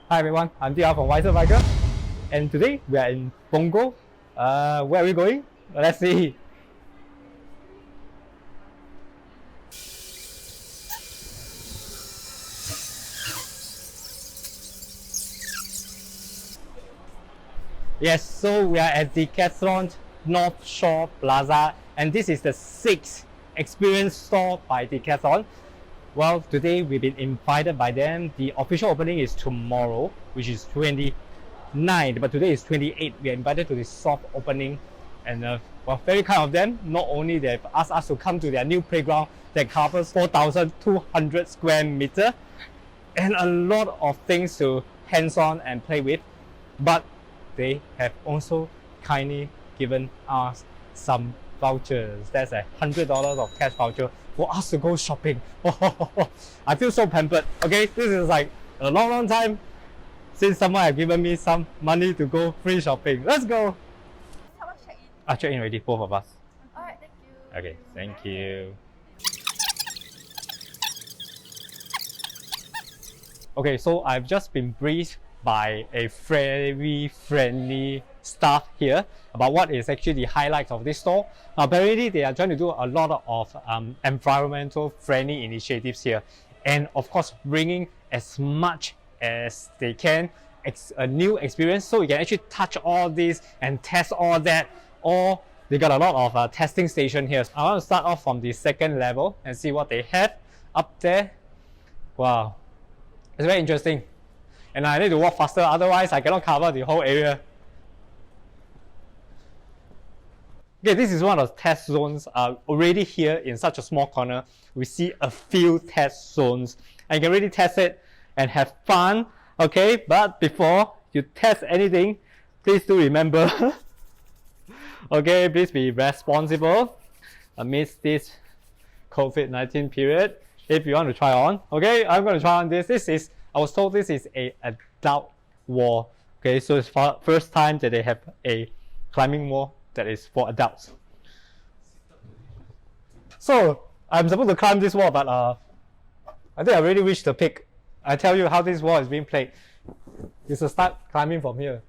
Hi everyone, I'm DR from Wiser Biker, and today we are in Punggol. Where are we going? Let's see. Yes, so we are at Decathlon Northshore Plaza, and this is the 6th experience store by Decathlon. Well, today we've been invited by them. The official opening is tomorrow, which is 29th, but today is 28th. We are invited to this soft opening, and well, very kind of them. Not only they've asked us to come to their new playground that covers 4,200 square meter, and a lot of things to hands-on and play with, but they have also kindly given us some vouchers. That's $100 of cash voucher for us to go shopping. I feel so pampered. Okay, this is like a long time since someone has given me some money to go free shopping. Let's go. How about check-in? I check in already, both of us. Alright, thank you. Okay, thank you. Okay, so I've just been briefed by a very friendly staff here about what is actually the highlights of this store. Apparently, they are trying to do a lot of environmental friendly initiatives here, and of course, bringing as much as they can a new experience, so you can actually touch all this and test all that. Or they got a lot of testing station here. I want to start off from the second level and see what they have up there. Wow, it's very interesting. And I need to walk faster, otherwise I cannot cover the whole area. Okay, this is one of the test zones. Already here in such a small corner, we see a few test zones. And you can really test it and have fun. Okay, but before you test anything, please do remember, okay, please be responsible amidst this COVID-19 period. If you want to try on, okay, I'm going to try on this. I was told this is an adult wall. Okay, so it's the first time that they have a climbing wall that is for adults. So I'm supposed to climb this wall, but I think I really wish to pick. I tell you how this wall is being played. You should start climbing from here.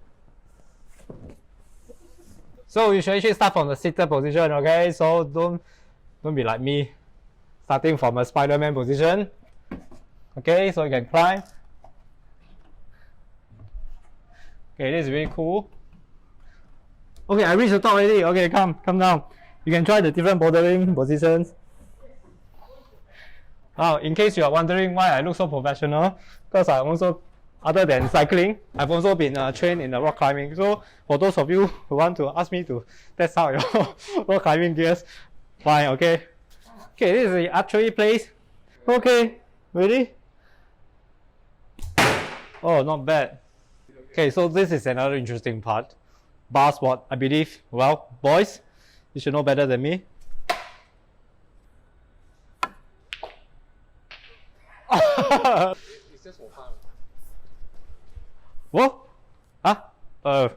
So you should actually start from the seated position, okay? So don't be like me, starting from a Spider-Man position. Okay, so you can climb. Okay, this is really cool. Okay, I reached the top already. Okay, come down. You can try the different bouldering positions. Now, in case you are wondering why I look so professional, because I'm also, other than cycling, I've also been trained in the rock climbing. So for those of you who want to ask me to test out your rock climbing gears, fine, okay. Okay, this is the archery place. Okay, ready? Oh, not bad. Okay, so this is another interesting part. Bar sport, I believe. Well, boys, you should know better than me. It's just for fun. What? Huh?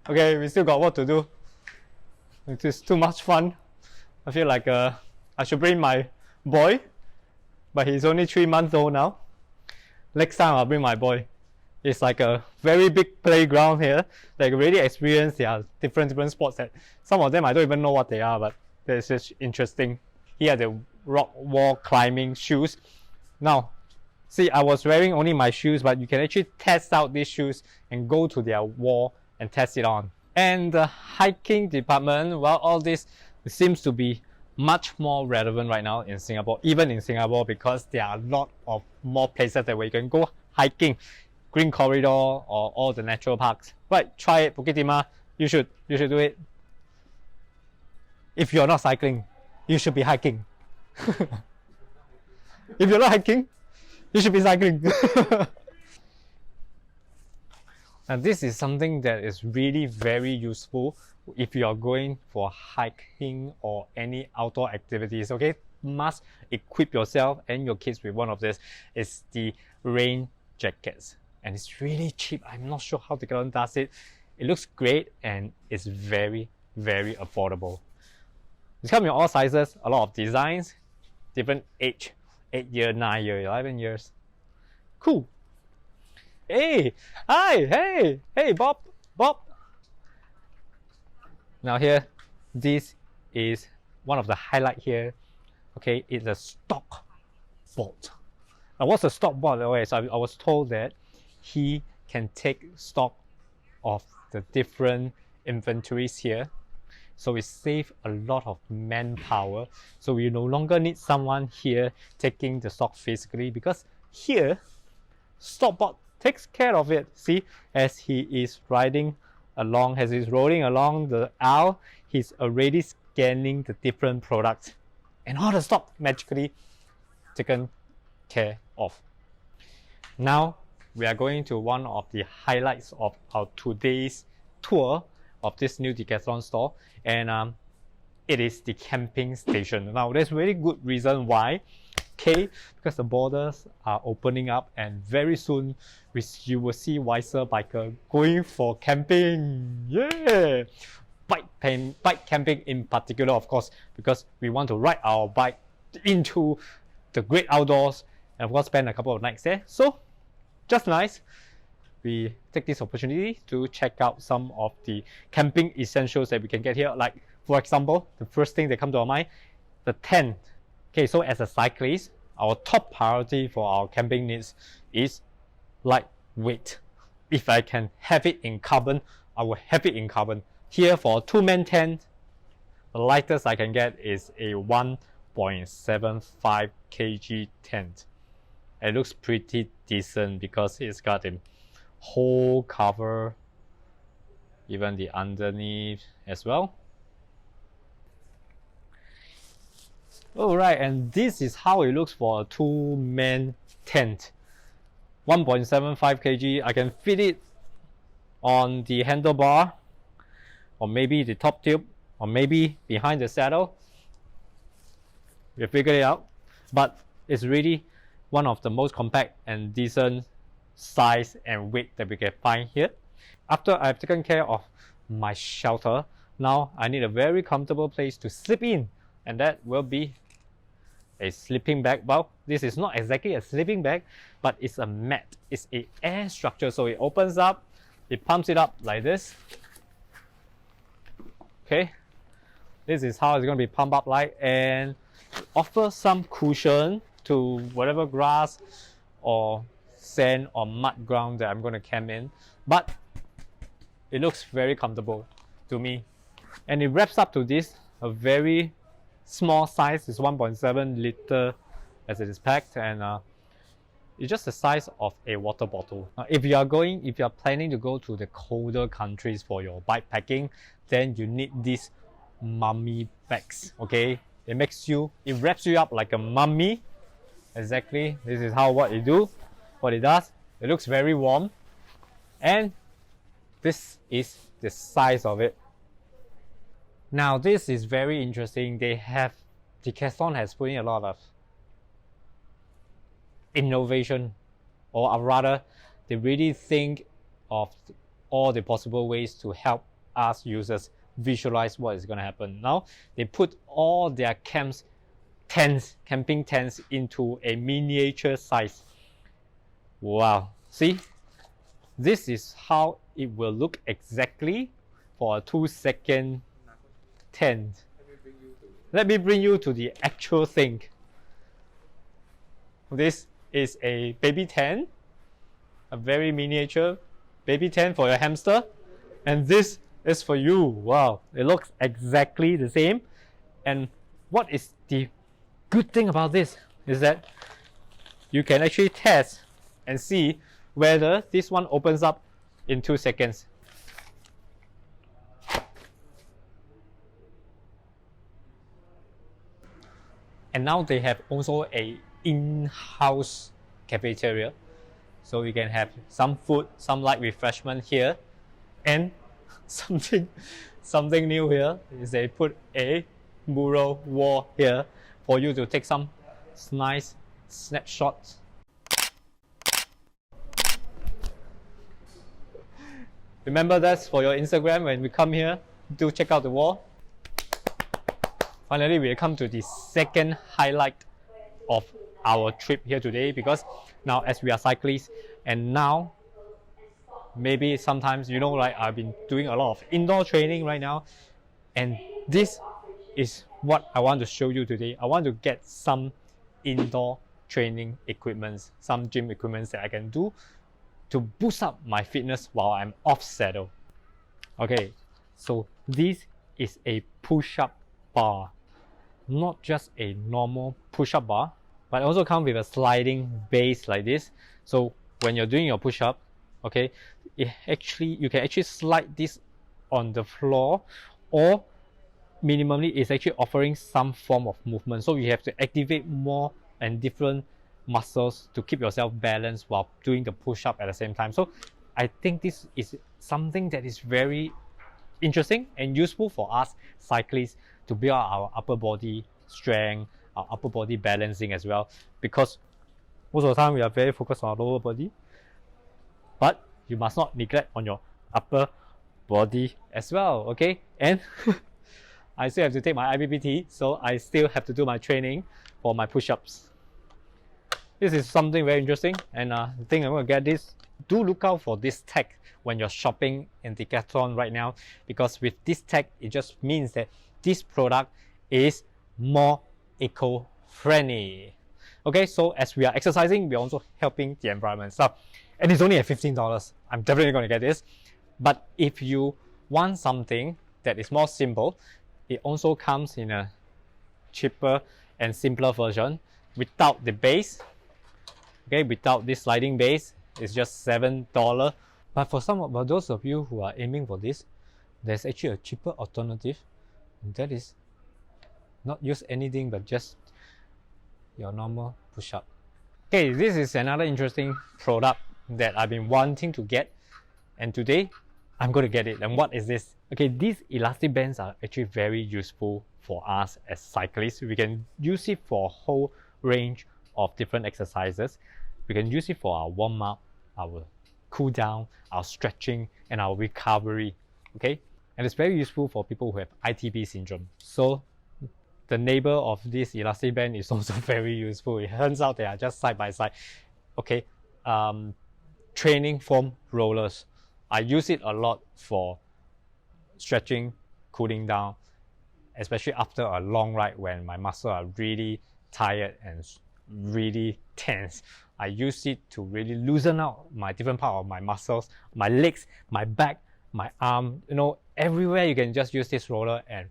Okay, we still got work to do. It is too much fun. I feel like I should bring my boy, but he's only 3 months old now. Next time I'll bring my boy. It's like a very big playground here. They really experience their different sports that some of them I don't even know what they are, but it's just interesting. Here the rock wall climbing shoes. Now, see, I was wearing only my shoes, but you can actually test out these shoes and go to their wall and test it on. And the hiking department, well, all this seems to be much more relevant right now in Singapore, even in Singapore, because there are a lot of more places that where you can go hiking. Green Corridor or all the natural parks. Right, try it, Bukit Timah. You should do it. If you're not cycling, you should be hiking. If you're not hiking, you should be cycling. And this is something that is really very useful if you are going for hiking or any outdoor activities. Okay, must equip yourself and your kids with one of this. It's the rain jackets. And it's really cheap. I'm not sure how Decathlon does it. It looks great and it's very affordable. It's come in all sizes, a lot of designs, different age, 8 year, 9 year, 11 years. Cool. Hey, hi, hey, Bob. Now here, this is one of the highlight here. Okay, it's a stock board. Now, what's a stock board? Okay, so I was told that he can take stock of the different inventories here. So it saves a lot of manpower. So we no longer need someone here taking the stock physically, because here, stockbot takes care of it. See, as he is riding along, as he's rolling along the aisle, he's already scanning the different products, and all the stock magically taken care of. Now we are going to one of the highlights of our today's tour of this new Decathlon store, and it is the camping station. Now there's very good reason why. Okay, because the borders are opening up, and very soon you will see wiser biker going for camping. Yeah, bike camping in particular, of course, because we want to ride our bike into the great outdoors and of course spend a couple of nights there. So just nice, we take this opportunity to check out some of the camping essentials that we can get here. Like, for example, the first thing that comes to our mind, the tent. Okay, so as a cyclist, our top priority for our camping needs is lightweight. If I can have it in carbon, I will have it in carbon. Here for a two-man tent, the lightest I can get is a 1.75 kg tent. It looks pretty decent because it's got a whole cover, even the underneath as well. Alright, and this is how it looks for a two-man tent. 1.75 kg, I can fit it on the handlebar, or maybe the top tube, or maybe behind the saddle. We figured it out, but it's really one of the most compact and decent size and weight that we can find here. After I've taken care of my shelter, now I need a very comfortable place to sleep in, and that will be a sleeping bag. Well, this is not exactly a sleeping bag, but it's a mat. It's an air structure, so it opens up, it pumps it up like this. Okay, this is how it's going to be pumped up like, and offer some cushion to whatever grass or sand or mud ground that I'm going to camp in, but it looks very comfortable to me. And it wraps up to this, a very small size, is 1.7 liter as it is packed, and it's just the size of a water bottle. If you are planning to go to the colder countries for your bike packing, then you need these mummy bags. Okay, it wraps you up like a mummy. Exactly, this is what it does. It looks very warm, and this is the size of it. Now this is very interesting. Decathlon has put in a lot of innovation, or rather, they really think of all the possible ways to help us users visualize what is going to happen. Now they put all their camping tents into a miniature size. Wow, see, this is how it will look exactly for a 2-second tent. Let me bring you to the actual thing. This is a baby tent, a very miniature baby tent for your hamster, and this is for you. Wow, it looks exactly the same. And what is the good thing about this is that you can actually test and see whether this one opens up in 2 seconds. And now they have also a in-house cafeteria, so you can have some food, some light refreshment here, and something new here is they put a mural wall here for you to take some nice snapshots. Remember, that's for your Instagram. When we come here, do check out the wall. Finally, we come to the second highlight of our trip here today, because now as we are cyclists, and now maybe sometimes, you know, like I've been doing a lot of indoor training right now, and this is what I want to show you today. I want to get some indoor training equipments, some gym equipments that I can do to boost up my fitness while I'm off saddle. Okay, so this is a push-up bar, not just a normal push-up bar, but it also comes with a sliding base like this. So when you're doing your push-up, okay, you can actually slide this on the floor, or minimally it's actually offering some form of movement. So you have to activate more and different muscles to keep yourself balanced while doing the push-up at the same time. So I think this is something that is very interesting and useful for us cyclists to build our upper body strength, our upper body balancing as well, because most of the time we are very focused on our lower body, but you must not neglect on your upper body as well. Okay, and I still have to take my IBPT, so I still have to do my training for my push-ups. This is something very interesting, and I think I'm going to get this. Do look out for this tag when you're shopping in Decathlon right now, because with this tag, it just means that this product is more eco-friendly. Okay, so as we are exercising, we're also helping the environment. So, and it's only at $15. I'm definitely going to get this. But if you want something that is more simple, it also comes in a cheaper and simpler version without the base. Okay, without this sliding base, it's just $7. But for those of you who are aiming for this, there's actually a cheaper alternative, and that is not use anything but just your normal push-up. Okay, this is another interesting product that I've been wanting to get, and today I'm going to get it. And what is this? Okay, these elastic bands are actually very useful for us as cyclists. We can use it for a whole range of different exercises. We can use it for our warm-up, our cool down, our stretching, and our recovery. Okay, and it's very useful for people who have ITB syndrome. So the neighbor of this elastic band is also very useful. It turns out they are just side by side. Okay, training foam rollers. I use it a lot for stretching, cooling down, especially after a long ride when my muscles are really tired and really tense. I use it to really loosen out my different part of my muscles, my legs, my back, my arm, you know, everywhere you can just use this roller and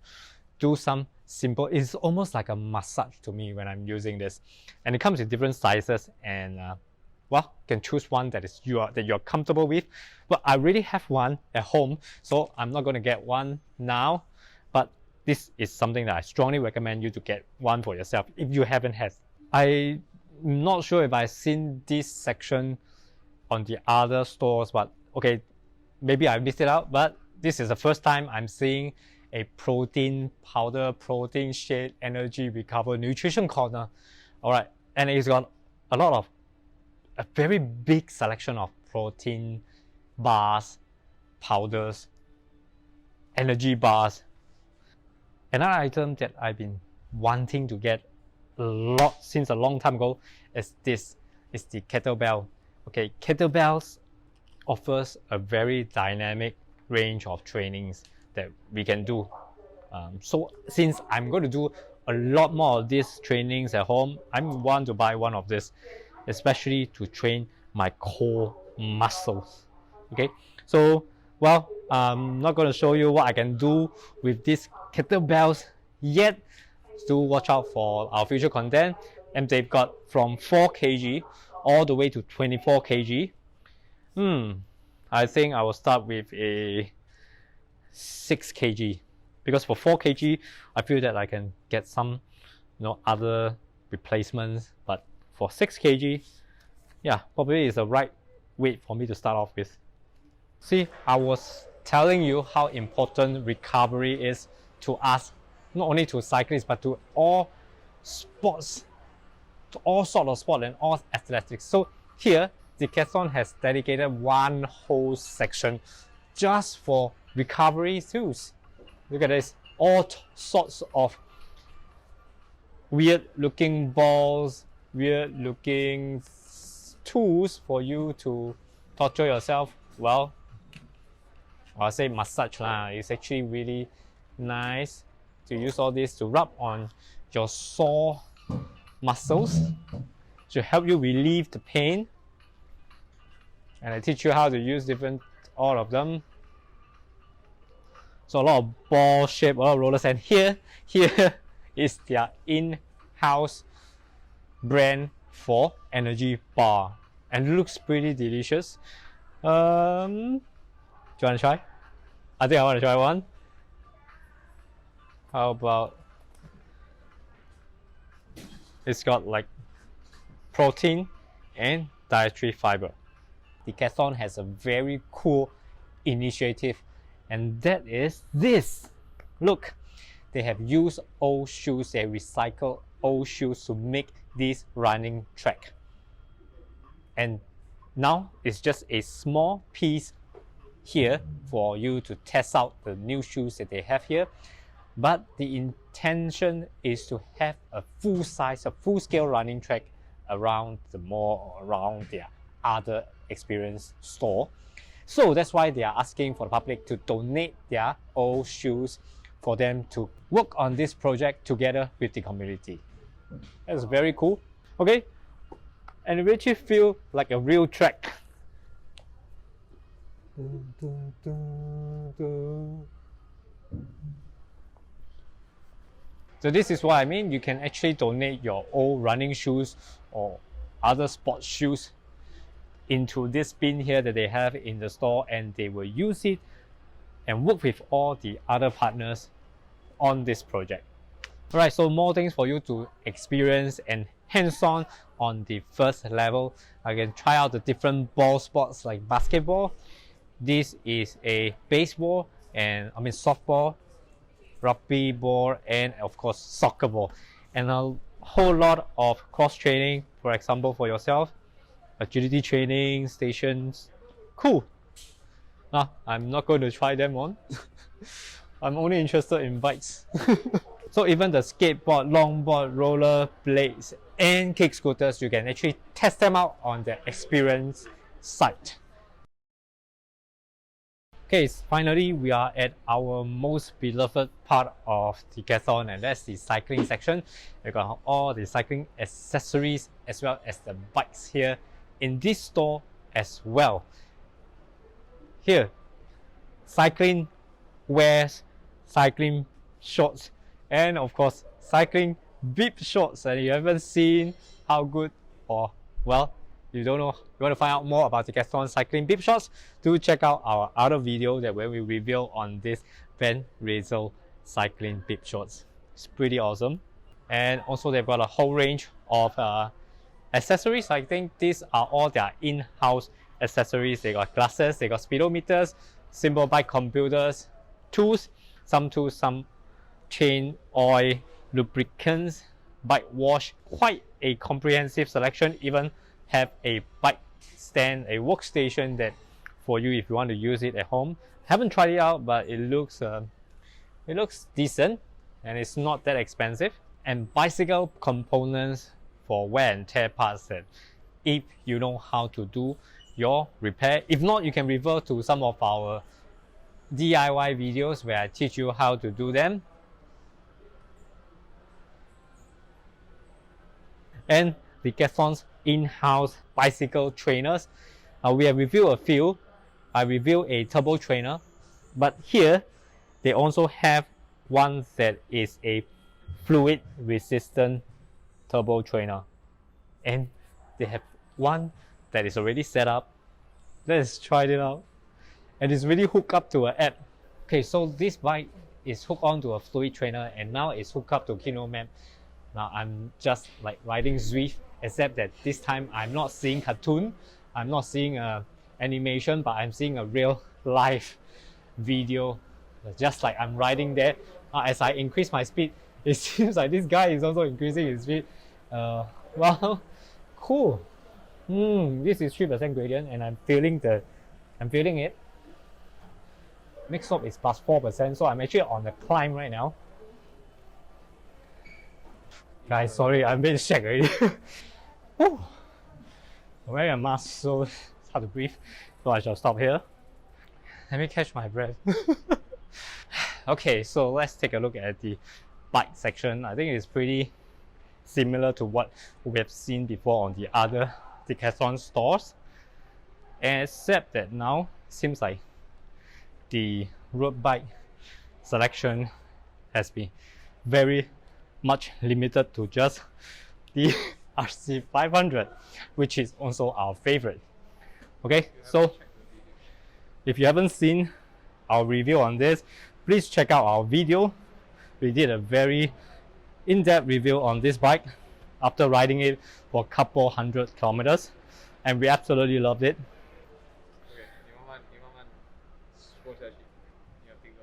do some simple, it's almost like a massage to me when I'm using this. And it comes in different sizes, and well, you can choose one that you're comfortable with. But I really have one at home, so I'm not going to get one now. But this is something that I strongly recommend you to get one for yourself if you haven't had. I'm not sure if I've seen this section on the other stores, but okay, maybe I missed it out. But this is the first time I'm seeing a protein powder, protein shake, energy recover, nutrition corner. All right, and it's got a very big selection of protein bars, powders, energy bars. Another item that I've been wanting to get since a long time ago is the kettlebell. Okay, kettlebells offers a very dynamic range of trainings that we can do. So since I'm going to do a lot more of these trainings at home, I want to buy one of this, especially to train my core muscles. Okay, so well, I'm not going to show you what I can do with these kettlebells yet. Do watch out for our future content, and they've got from 4 kg all the way to 24 kg. I think I will start with a 6 kg, because for 4 kg I feel that I can get some other replacements, but for 6 kg, yeah, probably is the right weight for me to start off with. See, I was telling you how important recovery is to us, not only to cyclists but to all sports, to all sorts of sport and all athletics. So here, Decathlon has dedicated one whole section just for recovery tools. Look at this, all sorts of weird looking balls, weird looking tools for you to torture yourself well, I'll say massage lah. It's actually really nice to use all this to rub on your sore muscles to help you relieve the pain. And I teach you how to use all of them. So a lot of ball shape, a lot of rollers, and here is their in-house brand for energy bar, and it looks pretty delicious. Do you want to try? I think I want to try one. How about, it's got like protein and dietary fiber. Decathlon has a very cool initiative, and that is this. Look, they have used old shoes, they recycle old shoes to make this running track. And now it's just a small piece here for you to test out the new shoes that they have here. But the intention is to have a full-size, a full-scale running track around the mall or around their other experience store. So that's why they are asking for the public to donate their old shoes for them to work on this project together with the community. That's very cool. Okay, and it actually feels like a real track. So this is what I mean. You can actually donate your old running shoes or other sports shoes into this bin here that they have in the store, and they will use it and work with all the other partners on this project. Alright, so more things for you to experience and hands-on on the first level. I can try out the different ball sports like basketball. This is a baseball and softball, rugby ball, and of course soccer ball, and a whole lot of cross training, for example for yourself, agility training stations. Cool. Now I'm not going to try them on. I'm only interested in bikes. So even the skateboard, longboard, roller blades, and kick scooters, you can actually test them out on the experience site. Okay, finally we are at our most beloved part of Decathlon, and that's the cycling section. We've got all the cycling accessories as well as the bikes here in this store as well. Here, cycling wears, cycling shorts, and of course cycling bib shorts. And you haven't seen how good, or well, you don't know, you want to find out more about Decathlon cycling bib shorts, do check out our other video that where we reveal on this Van Razel cycling bib shorts. It's pretty awesome. And also they've got a whole range of accessories. I think these are all their in-house accessories. They got glasses, they got speedometers, simple bike computers, tools, some chain, oil, lubricants, bike wash. Quite a comprehensive selection. Even have a bike stand, a workstation that for you if you want to use it at home. Haven't tried it out, but it looks decent, and it's not that expensive. And bicycle components for wear and tear parts that if you know how to do your repair. If not, you can refer to some of our DIY videos where I teach you how to do them. And Decathlon's in-house bicycle trainers. We have reviewed a few. I reviewed a turbo trainer, but here they also have one that is a fluid resistant turbo trainer, and they have one that is already set up. Let's try it out, and it's really hooked up to an app. Okay, so this bike is hooked onto a fluid trainer, and now it's hooked up to Kino Map. Now I'm just like riding Zwift, except that this time I'm not seeing cartoon, I'm not seeing animation, but I'm seeing a real live video, just like I'm riding there. As I increase my speed, it seems like this guy is also increasing his speed. Well, cool. This is 3% gradient, and I'm feeling it. Mix up is +4%, so I'm actually on the climb right now. Guys, sorry, I'm a bit shaky already. I'm wearing a mask, so it's hard to breathe. So I shall stop here. Let me catch my breath. Okay, so let's take a look at the bike section. I think it's pretty similar to what we have seen before on the other Decathlon stores, except that now it seems like the road bike selection has been very much limited to just the RC500, which is also our favorite. Okay, so if you haven't seen our review on this, please check out our video. We did a very in-depth review on this bike after riding it for a couple hundred kilometers, and we absolutely loved it. Okay, 你慢慢说下去，你要定格。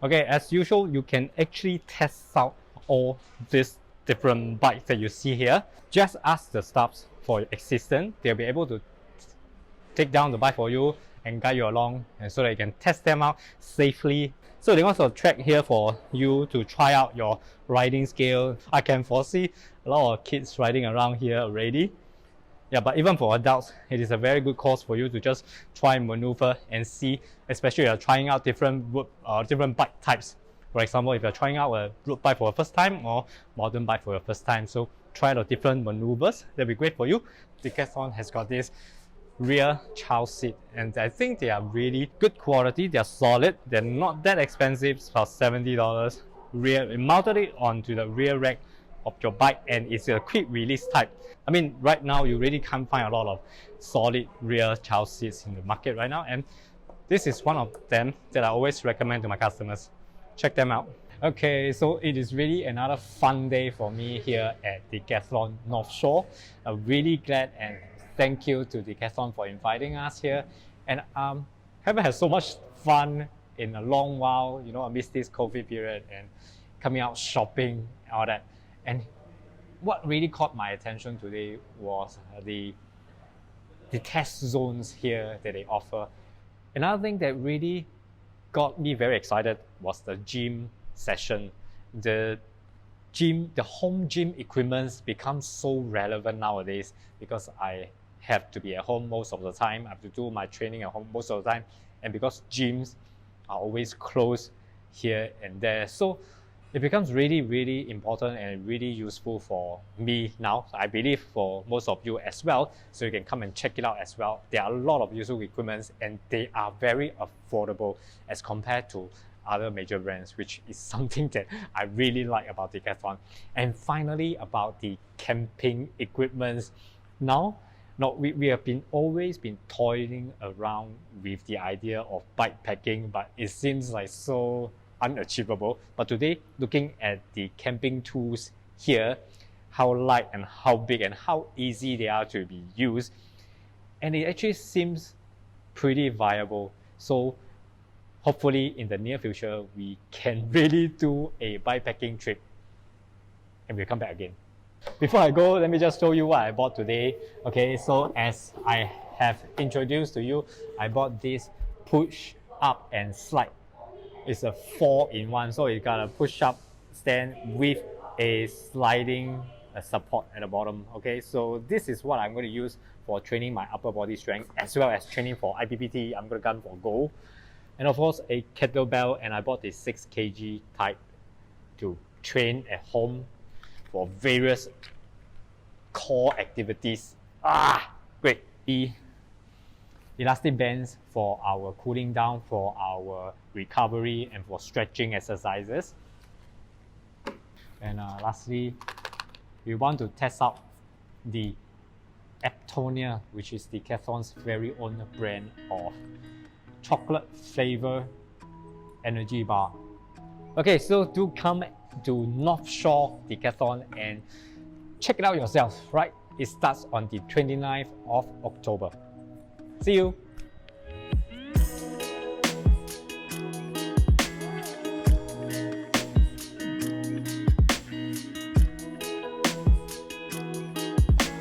Okay, as usual, you can actually test out all these different bikes that you see here. Just ask the staffs for your assistant. They'll be able to take down the bike for you and guide you along, and so that you can test them out safely. So they want a track here for you to try out your riding skill. I can foresee a lot of kids riding around here already. Yeah, but even for adults, it is a very good course for you to just try and maneuver and see, especially if you're trying out different bike types. For example, if you're trying out a road bike for the first time or modern bike for the first time, so try the different maneuvers. That'll be great for you. Decathlon has got this rear child seat, and I think they are really good quality. They're solid. They're not that expensive. It's about $70. We mounted it onto the rear rack of your bike, and it's a quick release type. I mean, right now you really can't find a lot of solid rear child seats in the market right now, and this is one of them that I always recommend to my customers. Check them out. Okay, so it is really another fun day for me here at Decathlon Northshore. I'm really glad and thank you to Decathlon for inviting us here, and haven't had so much fun in a long while, you know, amidst this COVID period and coming out shopping, all that. And what really caught my attention today was the test zones here that they offer. Another thing that really got me very excited was the gym session. The home gym equipments become so relevant nowadays because I have to be at home most of the time. I have to do my training at home most of the time, and because gyms are always closed here and there, so it becomes really, really important and really useful for me now. I believe for most of you as well, so you can come and check it out as well. There are a lot of useful equipments, and they are very affordable as compared to other major brands, which is something that I really like about Decathlon. And finally, about the camping equipments. Now, we have always been toiling around with the idea of bike packing, but it seems like so unachievable. But today, looking at the camping tools here, how light and how big and how easy they are to be used, and it actually seems pretty viable. So hopefully in the near future, we can really do a bikepacking trip, and we'll come back again. Before I go, let me just show you what I bought today. Okay, so as I have introduced to you, I bought this push up and slide. It's a 4-in-1, so you got a push-up stand with a sliding support at the bottom. Okay, so this is what I'm going to use for training my upper body strength, as well as training for IPPT. I'm going to gun for goal, and of course a kettlebell. And I bought the 6 kg type to train at home for various core activities. Great. The elastic bands for our cooling down, for our recovery, and for stretching exercises. And lastly, we want to test out the Aptonia, which is Decathlon's very own brand of chocolate flavor energy bar. Okay, so do come to Northshore Decathlon and check it out yourself, right? It starts on the 29th of October. See you!